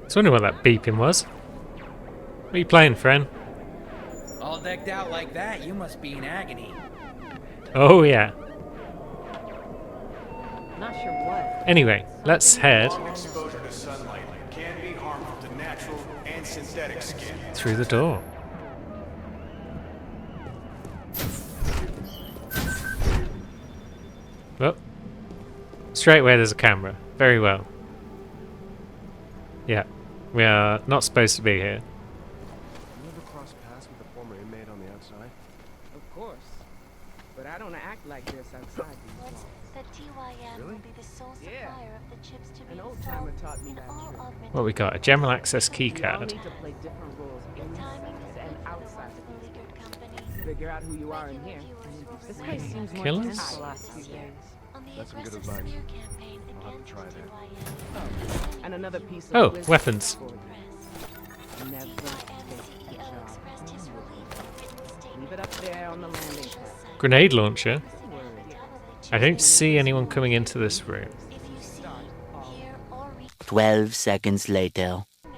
was wondering what that beeping was. What are you playing, friend? All decked out like that, you must be in agony. Oh yeah. Not sure what. Anyway, let's head Long exposure to sunlight can be harmful to natural and synthetic skin. through the door. Oh. Straight away there's a camera. Very well. Yeah. We are not supposed to be here. You ever cross paths with a former inmate on the outside? Of course. But I don't act like this outside these What's walls. that TYM Really? will be the sole Yeah. supplier of the chips to be An old installed timer taught me in that all trick. augmented What we got? A general access We all keycard. need to play different roles The timing inside is and good for the outside once of these beleaguered walls. company. Figure out who you are in Regular here. viewers will This rely place on seems more Killers? tense the last few this year days. on the That's some good aggressive advice. smear campaign I'll have to against try that. TYM. And another piece of Oh, wisdom weapons. for you. Press. Never TYM take the CEO job. expressed his relief in a written Leave statement. it up there on the landing Official pad. site. Grenade launcher. Metabolite I don't chips see anyone coming into this room. If you see, hear, or read 12 seconds later. now to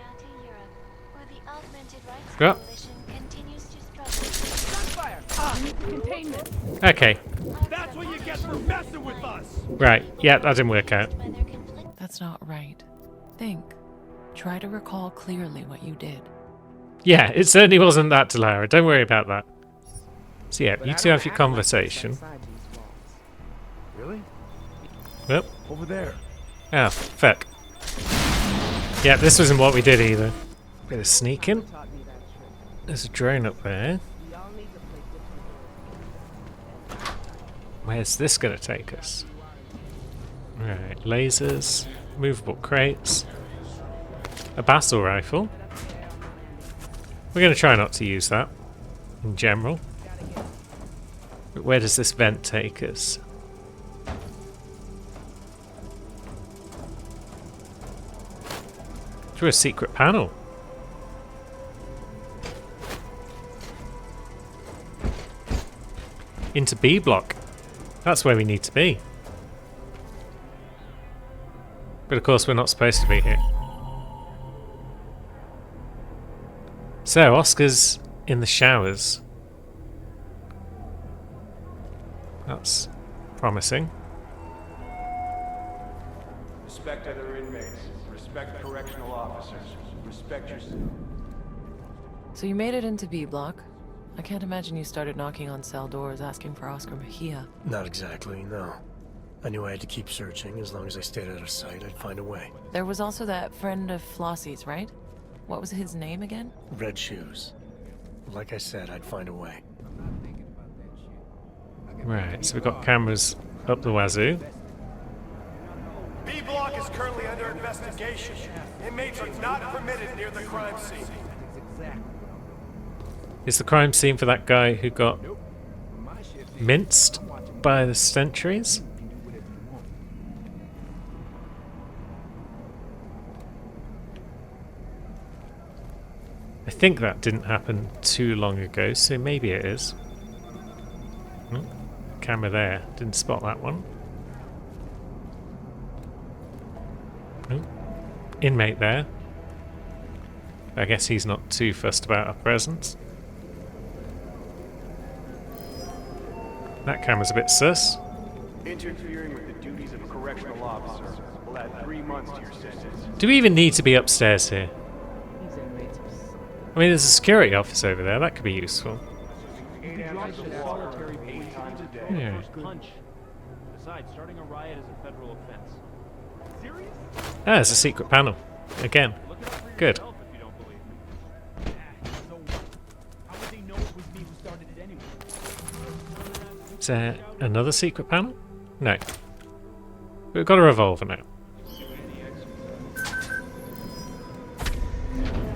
Europe, where the Augmented Rights Yeah. Coalition continues to struggle. Gunfire! Ah, containment! Okay. That's what you get for messing with us! Right. Yeah, that didn't work out. By their conflict That's not right. Think. Try to recall clearly what you did. Yeah, it certainly wasn't that, Delara. Don't worry about that. So yeah, But you I two don't have your act like this conversation. outside these walls. Really? Yep. Over there. Ah, fuck. Yeah, this wasn't what we did either. Bit of sneaking. Taught me that trick. There's a drone up there. We all need to play different roles. Where's this going to take us? Right, lasers, movable crates, a battle rifle. We're going to try not to use that in general. But where does this vent take us? Through a secret panel. Into B block. That's where we need to be. But of course we're not supposed to be here. So, Oscar's in the showers. That's promising. Respect other inmates. Respect correctional officers. Respect yourself. So you made it into B block. I can't imagine you started knocking on cell doors asking for Oscar Mejia. Not exactly, no. I knew I had to keep searching. As long as I stayed out of sight, I'd find a way. There was also that friend of Flossie's, right? What was his name again? Red shoes. Like I said, I'd find a way. Right, so we've got cameras up the wazoo. B block is currently under investigation. Inmates are not permitted near the crime scene. Is the crime scene for that guy who got minced by the sentries? I think that didn't happen too long ago, so maybe it is. Oh, camera there. Didn't spot that one. Oh, inmate there. I guess he's not too fussed about our presence. That camera's a bit sus. Interfering with the duties of a correctional officer will add 3 months to your sentence. Do we even need to be upstairs here? These inmates are I mean, there's a security office over there. That could be useful. 8 ounces of water 8 times a day. Yeah. Punch. Besides, starting a riot is a federal offense. Serious? Ah, there's a secret panel. Again. Look it up for Good. yourself if you don't believe me. So what? How would they know it was me who started it anyway? Is there another secret panel? No. We've got a revolver now.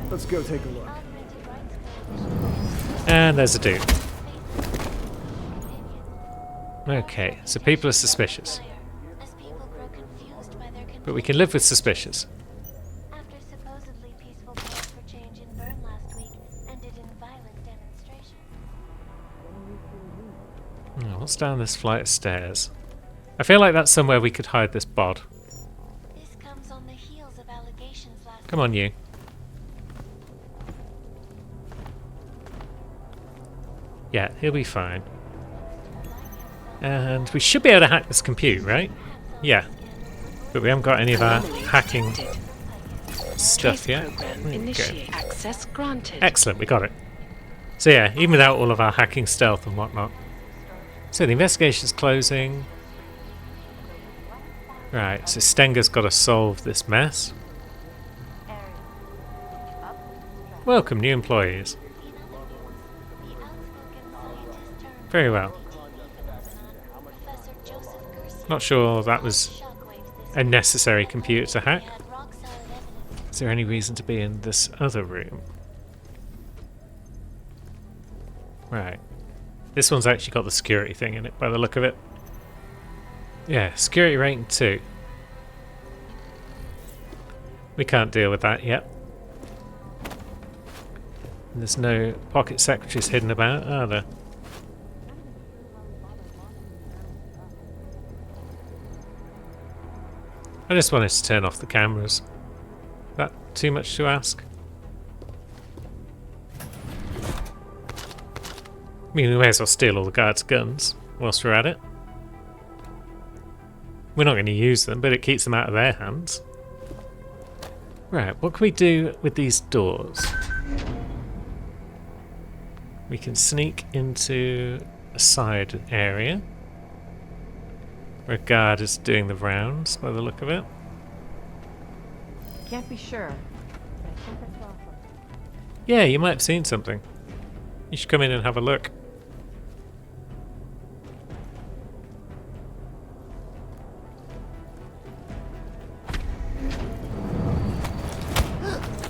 Let's go take a look. Augmented Rights Coalition And there's a dude. faithful opinion. Okay, so people are suspicious. As people grow confused by their But we can live with suspicious. after supposedly peaceful calls for change in Bern last week ended in violent demonstrations. Oh, what's down this flight of stairs? I feel like that's somewhere we could hide this bod. This comes on the heels of allegations investigations last Come on, you. Yeah, he'll be fine. And we should be able to hack this compute, right? Yeah. But we haven't got any of our hacking stuff yet. Okay. Access granted. Excellent, we got it. So yeah, even without all of our hacking stealth and whatnot. So the investigation's closing. Right, so Stenger's got to solve this mess. Welcome, new employees. Very well. Not sure that was a necessary computer to hack. Is there any reason to be in this other room? Right. This one's actually got the security thing in it by the look of it. Yeah, security rating 2. We can't deal with that yet. And there's no pocket secretaries hidden about, are there? I just wanted to turn off the cameras. Is that too much to ask? I mean, we may as well steal all the guards' guns whilst we're at it. We're not going to use them, but it keeps them out of their hands. Right, what can we do with these doors? We can sneak into a side area where a guard is doing the rounds by the look of it. Can't be sure. Yeah, you might have seen something. You should come in and have a look.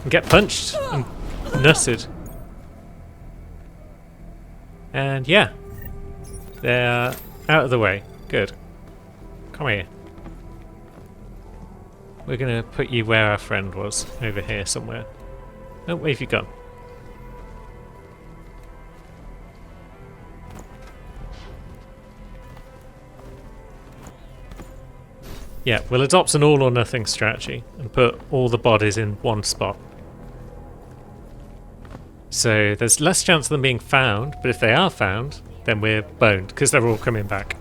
Get punched and nutted. And yeah, they're out of the way. Good. Come here. We're gonna put you where our friend was, over here somewhere. Oh, where have you gone? Yeah, we'll adopt an all or nothing strategy and put all the bodies in one spot. So there's less chance of them being found, but if they are found, then we're boned, because they're all coming back.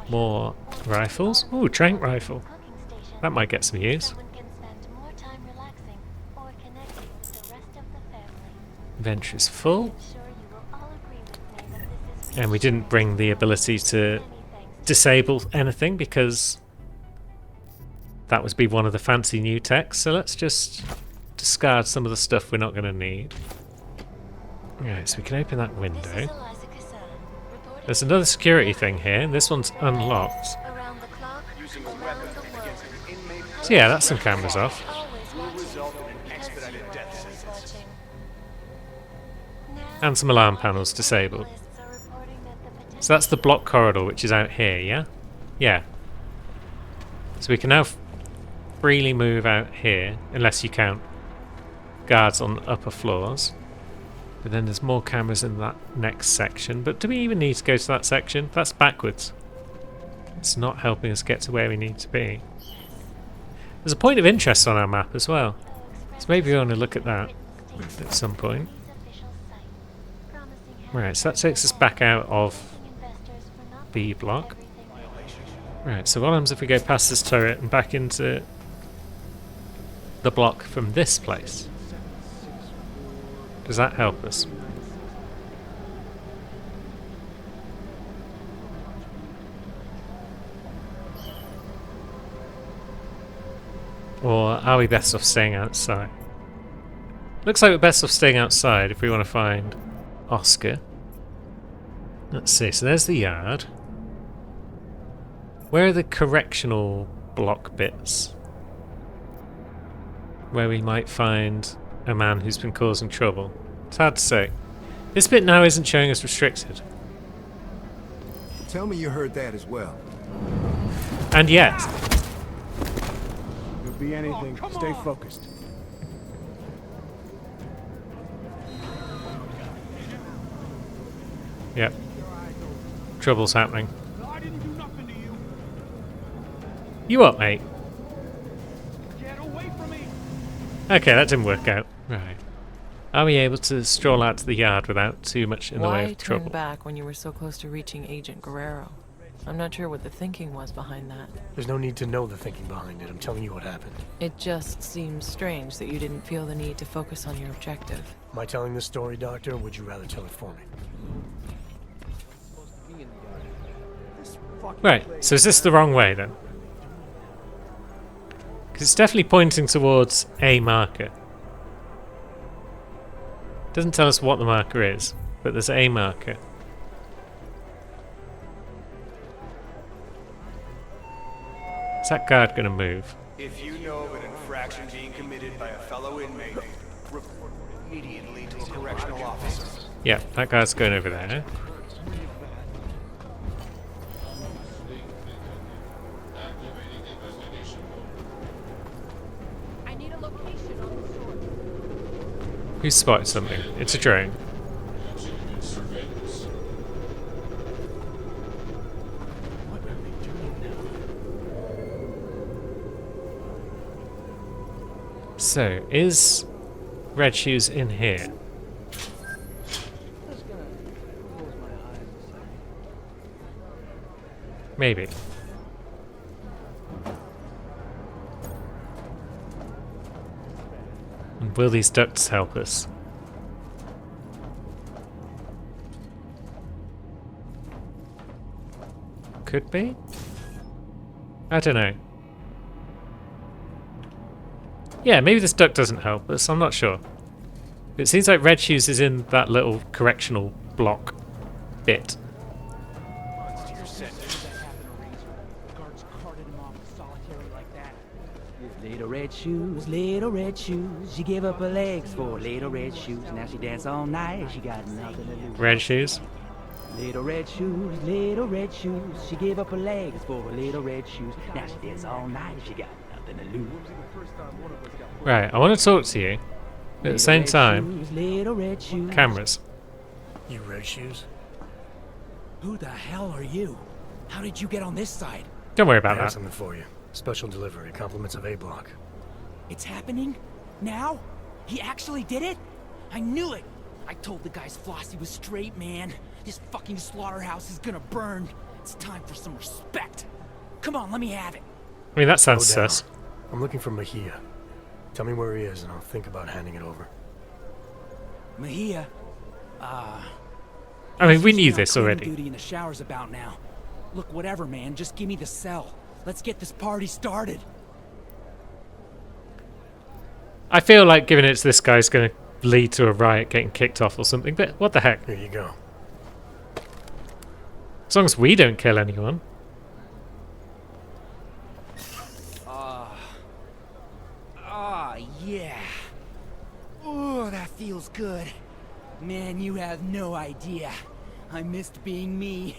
More rifles? Ooh, trank rifle. That might get some use. Inventory's full. And we didn't bring the ability to disable anything because that would be one of the fancy new techs. So let's just discard some of the stuff we're not going to need. Right, so we can open that window. There's another security thing here, and this one's unlocked. So yeah, that's some cameras off. And some alarm panels disabled. So that's the block corridor, which is out here, yeah? Yeah. So we can now freely move out here, unless you count guards on upper floors. But then there's more cameras in that next section. But do we even need to go to that section? That's backwards. It's not helping us get to where we need to be. There's a point of interest on our map as well. So maybe we want to look at that at some point. Right, so that takes us back out of B block. Right, so what happens if we go past this turret and back into the block from this place? Does that help us? Or are we best off staying outside? Looks like we're best off staying outside if we want to find Oscar. Let's see, so there's the yard. Where are the correctional block bits? Where we might find a man who's been causing trouble. It's hard to say. This bit now isn't showing us restricted. Tell me you heard that as well. And yet. Could be anything. Stay focused. Yep. Trouble's happening. I didn't do nothing to you. You up, mate? Get away from me. Okay, that didn't work out. Right. Are we able to stroll out to the yard without too much in the way Why of turn trouble? back when you were so close to reaching Agent Guerrero? I'm not sure what the thinking was behind that. There's no need to know the thinking behind it. I'm telling you what happened. It just seems strange that you didn't feel the need to focus on your objective. Am I telling this story, Doctor, or would you rather tell it for me? Right, so is this the wrong way then? Because it's definitely pointing towards a marker. Doesn't tell us what the marker is, but there's a marker. Is that guard going to move? If you know of an infraction being committed by a fellow inmate, report immediately to a correctional officer. Yeah, that guard's going over there. I need a location on the shore. Who's spotted something? It's a drone. So, is Red Shoes in here? Maybe. And will these ducts help us? Could be? I don't know. Yeah, maybe this duct doesn't help us, I'm not sure. It seems like Red Shoes is in that little correctional block bit. Guards carted him off solitary like that. Little red shoes, she gave up her legs for little red shoes. Now she dance all night, she got nothing to lose. Red Shoes? Little red shoes, she gave up her legs for little red shoes. Now she dance all night, she got nothing to lose. Right, I want to talk to you. At the same time, Little red shoes. cameras. You Red Shoes? Who the hell are you? How did you get on this side? Don't worry I about have that. something for you. Special delivery, compliments of A Block. It's happening? Now? He actually did it? I knew it! I told the guys Flossie was straight, man. This fucking slaughterhouse is gonna burn. It's time for some respect. Come on, let me have it. I mean, that sounds Slow down. sus. I'm looking for Mejia. Tell me where he is, and I'll think about handing it over. Mejia? I mean, we knew he's on this cleaning already. Duty in the showers about now. Look, whatever, man. Just give me the cell. Let's get this party started. I feel like giving it to this guy is going to lead to a riot getting kicked off or something, but what the heck? Here you go. As long as we don't kill anyone. Yeah. Oh, that feels good. Man, you have no idea. I missed being me.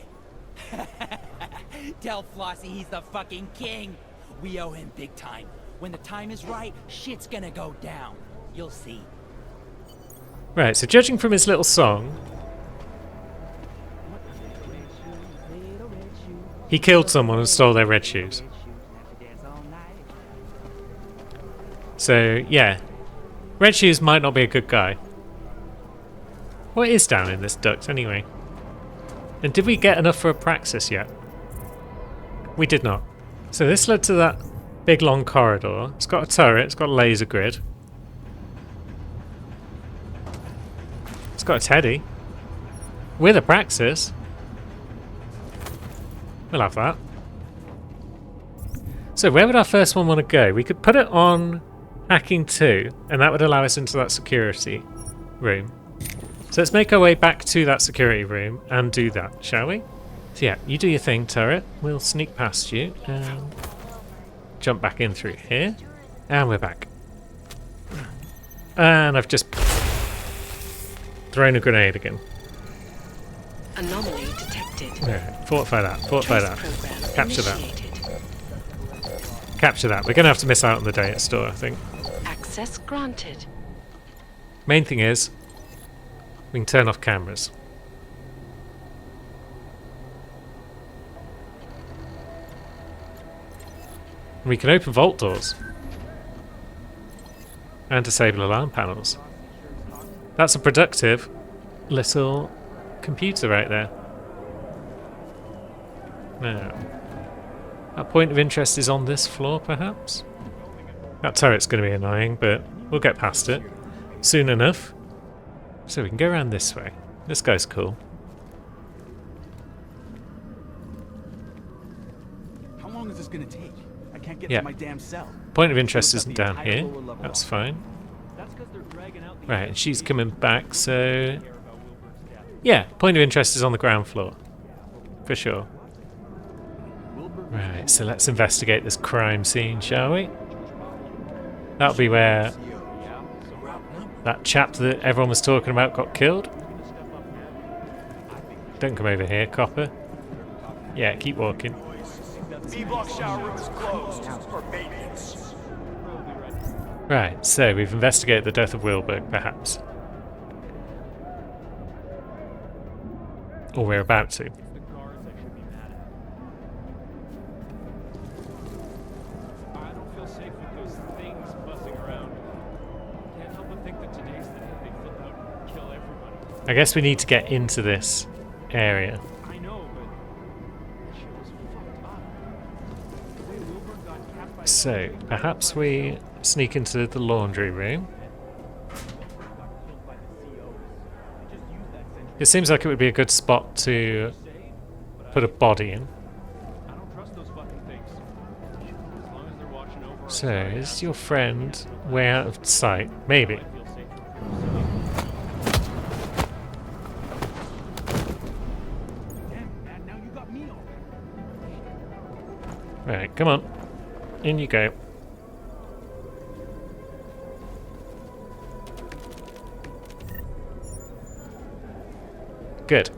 Tell Flossie he's the fucking king. We owe him big time. When the time is right, shit's gonna go down. You'll see. Right, so judging from his little song, he killed someone and stole their red shoes. So, yeah. Red Shoes might not be a good guy. What is down in this duct, anyway? And did we get enough for a praxis yet? We did not. So this led to that big long corridor. It's got a turret, it's got a laser grid. It's got a teddy. With a praxis. We'll have that. So where would our first one want to go? We could put it on Hacking 2, and that would allow us into that security room. So let's make our way back to that security room and do that, shall we? So yeah, you do your thing, turret. We'll sneak past you and jump back in through here. And we're back. And I've just thrown a grenade again. Anomaly detected. Alright, fortify that, fortify that. Program Capture that. initiated. Capture that. We're going to have to miss out on the day at store, I think. Access granted. Main thing is, we can turn off cameras. And we can open vault doors. And disable alarm panels. That's a productive little computer right there. Now, our point of interest is on this floor, perhaps? That turret's going to be annoying, but we'll get past it soon enough. So we can go around this way. This guy's cool. How long is this gonna take? I can't get Yeah. to my damn cell. Point of interest isn't down here. That's fine. That's 'cause they're dragging out the Right, and she's coming back, so... Yeah, point of interest is on the ground floor. For sure. Right, so let's investigate this crime scene, shall we? That'll be where that chap that everyone was talking about got killed. Don't come over here, copper. Yeah, keep walking. B-block shower room is closed for maintenance. Right, so we've investigated the death of Wilberg, perhaps. Or we're about to. I don't feel safe with those things buzzing around. Can't help but think that today's the day they flip out and kill everybody. I guess we need to get into this area. I know, but that shit was fucked up. The way Wilbur got capped by So, perhaps we sneak into the laundry room. It seems like it would be a good spot to put a body in. I don't trust those fucking things. As long as they're watching over us, So, is your friend way out of sight? Maybe. I feel safe. Damn, man, now you got me all. Right, come on. In you go. Good.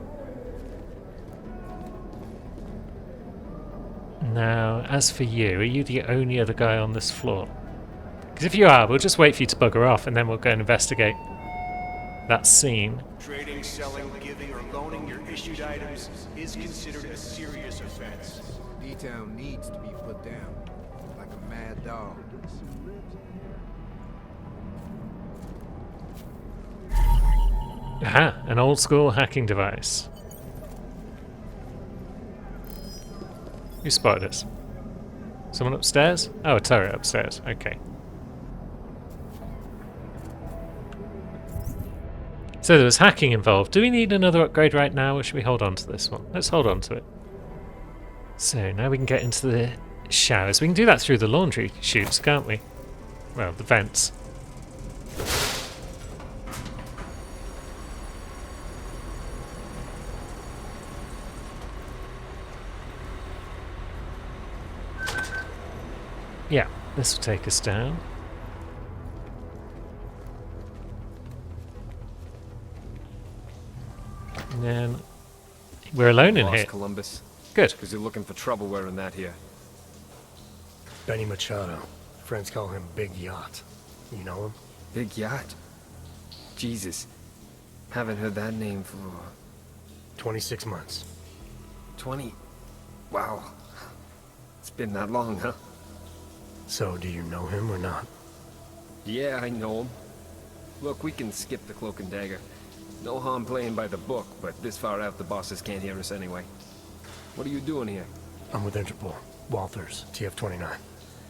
Now, as for you, are you the only other guy on this floor? Because if you are, we'll just wait for you to bugger off and then we'll go and investigate that scene. Trading, selling, giving, or loaning your issued items is considered a serious offense. D-Town needs to be put down, like a mad dog. Aha, an old school hacking device. Who spotted us? Someone upstairs? Oh, a turret upstairs. Okay. So there was hacking involved. Do we need another upgrade right now, or should we hold on to this one? Let's hold on to it. So now we can get into the showers. We can do that through the laundry chutes, can't we? Well, the vents. Yeah, this will take us down. And then we're alone in Lost here. Columbus. Good. Because you're looking for trouble wearing that here. Benny Machado. Friends call him Big Yacht. You know him? Big Yacht? Jesus. Haven't heard that name for 26 months. 20. Wow. It's been that long, huh? So, do you know him or not? Yeah, I know him. Look, we can skip the cloak and dagger. No harm playing by the book, but this far out the bosses can't hear us anyway. What are you doing here? I'm with Interpol. Walters, TF-29.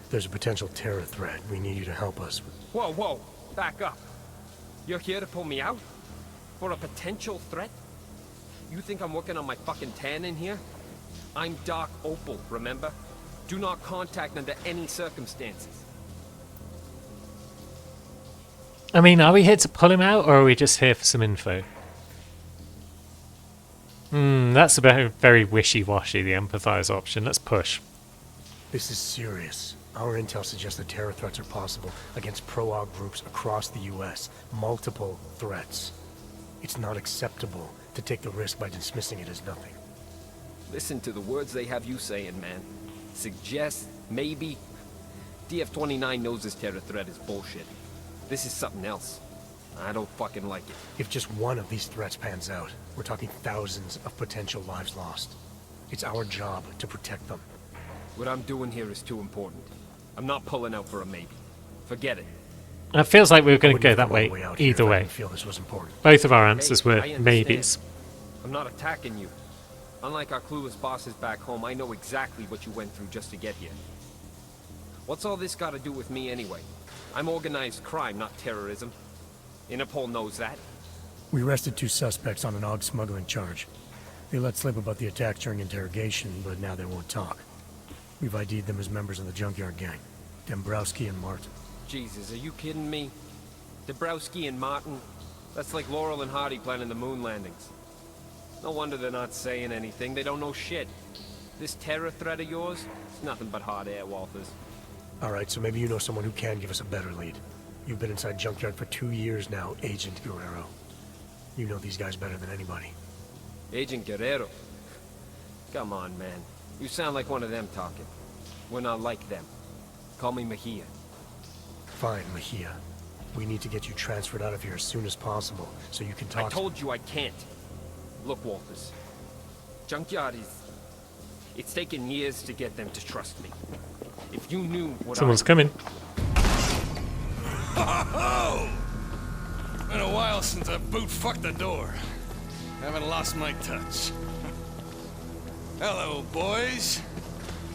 There's a potential terror threat. We need you to help us with... Whoa, whoa! Back up! You're here to pull me out? For a potential threat? You think I'm working on my fucking tan in here? I'm Doc Opal, remember? Do not contact under any circumstances. I mean, are we here to pull him out, or are we just here for some info? That's a very wishy-washy, the empathize option. Let's push. This is serious. Our intel suggests that terror threats are possible against pro-Aug groups across the U.S. Multiple threats. It's not acceptable to take the risk by dismissing it as nothing. Listen to the words they have you saying, man. Suggest, maybe. DF-29 knows this terror threat is bullshit. This is something else. I don't fucking like it. If just one of these threats pans out, we're talking thousands of potential lives lost. It's our job to protect them. What I'm doing here is too important. I'm not pulling out for a maybe. Forget it. It feels like we were going to go that All way the way out either here if I way. didn't feel this was important. Both of our answers Hey, were I understand. maybes. I'm not attacking you. Unlike our clueless bosses back home, I know exactly what you went through just to get here. What's all this got to do with me anyway? I'm organized crime, not terrorism. Interpol knows that. We arrested 2 suspects on an AUG smuggling charge. They let slip about the attack during interrogation, but now they won't talk. We've ID'd them as members of the Junkyard Gang. Dombrowski and Martin. Jesus, are you kidding me? Dabrowski and Martin? That's like Laurel and Hardy planning the moon landings. No wonder they're not saying anything. They don't know shit. This terror threat of yours? It's nothing but hot air, Walters. Alright, so maybe you know someone who can give us a better lead. You've been inside Junkyard for 2 years now, Agent Guerrero. You know these guys better than anybody. Agent Guerrero? Come on, man. You sound like one of them talking. We're not like them. Call me Mejia. Fine, Mejia. We need to get you transferred out of here as soon as possible, so you can talk. I told you I can't. Look, Walters. Junkyard is... It's taken years to get them to trust me. If you knew what Someone's coming. Oh! Been a while since I boot-fucked the door. Haven't lost my touch. Hello, boys.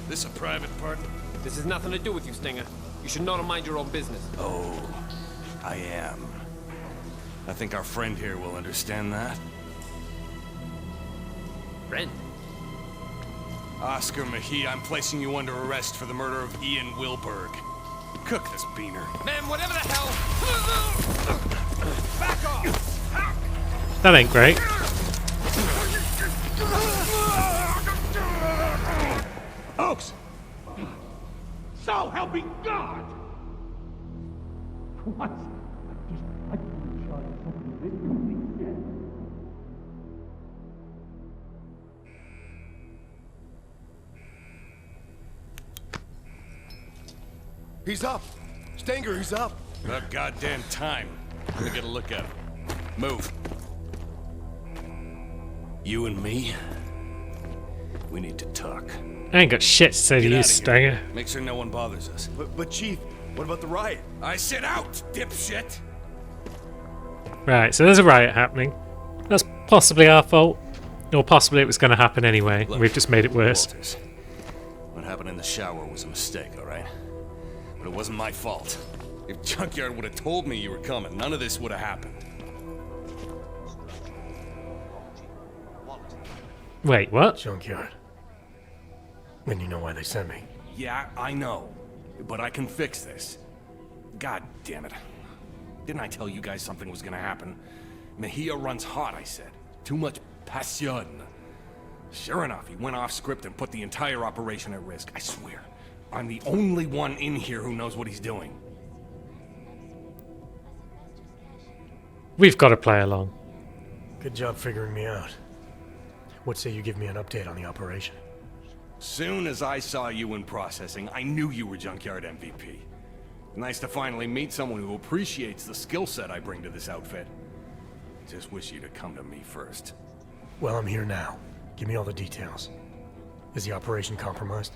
This a private party? This has nothing to do with you, Stinger. You should know to mind your own business. Oh, I am. I think our friend here will understand that. Friend? Oscar Mejia, I'm placing you under arrest for the murder of Ian Wilberg. Cook this beaner. Man, whatever the hell... Back off! That ain't great. Oaks! So help me God! What? He's up! Stinger, he's up! About goddamn time. Let me get a look at him. Move. You and me? We need to talk. I ain't got shit to say to Get you, outta here. Stinger. Make sure no one bothers us. But Chief, what about the riot? I said out, dipshit! Right, so there's a riot happening. That's possibly our fault. Or possibly it was going to happen anyway. Look, We've just made it worse. Walters, what happened in the shower was a mistake, alright? But it wasn't my fault. If Junkyard would have told me you were coming, none of this would have happened. Wait, what? Junkyard. Then you know why they sent me. Yeah, I know. But I can fix this. God damn it. Didn't I tell you guys something was gonna happen? Mejia runs hot, I said. Too much passion. Sure enough, he went off script and put the entire operation at risk. I swear. I'm the only one in here who knows what he's doing. We've got to play along. Good job figuring me out. What say you give me an update on the operation? Soon as I saw you in processing, I knew you were Junkyard MVP. Nice to finally meet someone who appreciates the skill set I bring to this outfit. Just wish you'd have come to me first. Well, I'm here now. Give me all the details. Is the operation compromised?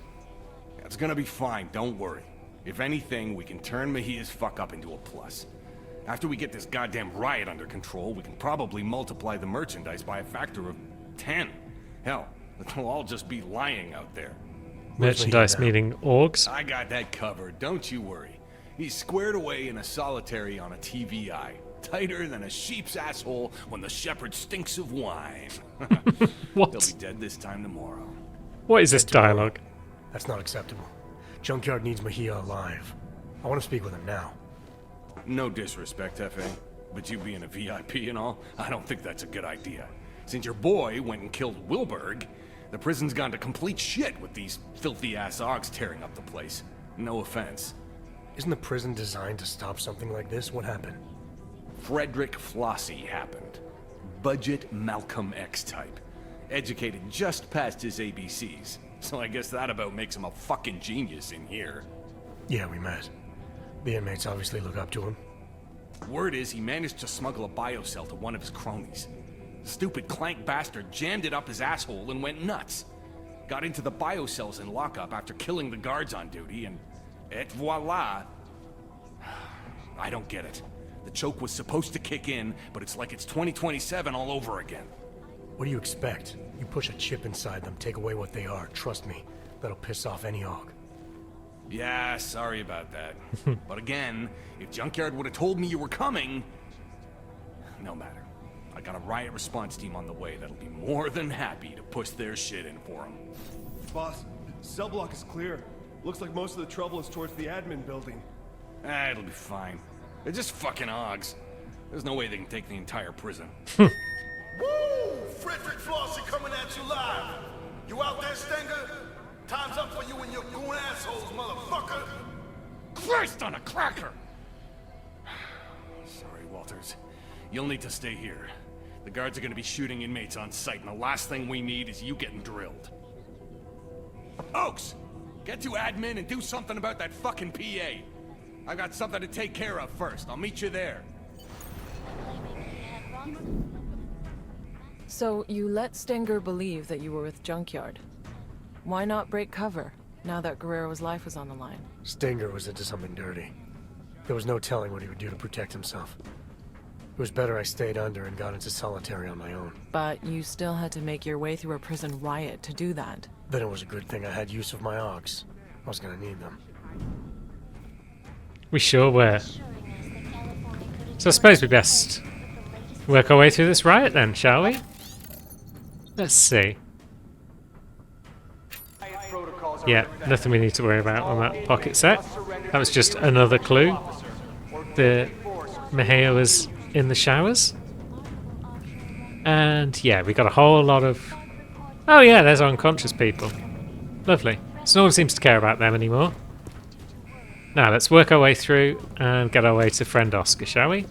It's gonna be fine, don't worry. If anything, we can turn Mejia's fuck-up into a plus. After we get this goddamn riot under control, we can probably multiply the merchandise by a factor of 10. Hell, they'll all just be lying out there. Merchandise meaning orgs. I got that covered, don't you worry. He's squared away in a solitary on a TVI. Tighter than a sheep's asshole when the shepherd stinks of wine. What? He'll be dead this time tomorrow. What is this dialogue? That's not acceptable. Junkyard needs Mejia alive. I want to speak with him now. No disrespect, F.A., but you being a VIP and all, I don't think that's a good idea. Since your boy went and killed Wilberg, the prison's gone to complete shit with these filthy-ass Augs tearing up the place. No offense. Isn't the prison designed to stop something like this? What happened? Frederick Flossie happened. Budget Malcolm X type. Educated just past his ABCs. So I guess that about makes him a fucking genius in here. Yeah, we met. The inmates obviously look up to him. Word is he managed to smuggle a biocell to one of his cronies. The stupid clank bastard jammed it up his asshole and went nuts. Got into the biocells in lockup after killing the guards on duty and Et voila. I don't get it. The choke was supposed to kick in, but it's like it's 2027 all over again. What do you expect? You push a chip inside them, take away what they are. Trust me, that'll piss off any AUG. Yeah, sorry about that. But again, if Junkyard would have told me you were coming... No matter. I got a riot response team on the way that'll be more than happy to push their shit in for them. Boss, cell block is clear. Looks like most of the trouble is towards the admin building. It'll be fine. They're just fucking AUGs. There's no way they can take the entire prison. Woo! Frederick Flossie coming at you live. You out there, Stinger? Time's up for you and your goon assholes, motherfucker. Christ on a cracker! Sorry, Walters. You'll need to stay here. The guards are gonna be shooting inmates on sight, and the last thing we need is you getting drilled. Oaks! Get to admin and do something about that fucking PA. I got something to take care of first. I'll meet you there. So you let Stinger believe that you were with Junkyard. Why not break cover, now that Guerrero's life was on the line? Stinger was into something dirty. There was no telling what he would do to protect himself. It was better I stayed under and got into solitary on my own. But you still had to make your way through a prison riot to do that. Then it was a good thing I had use of my AUGs. I was gonna need them. We sure were. So I suppose we best work our way through this riot then, shall we? Let's see. Yeah, nothing we need to worry about on that pocket set. That was just another clue. The Mejia was in the showers. And yeah, we got a whole lot of... Oh yeah, there's unconscious people. Lovely. So no one seems to care about them anymore. Now let's work our way through and get our way to friend Oscar, shall we?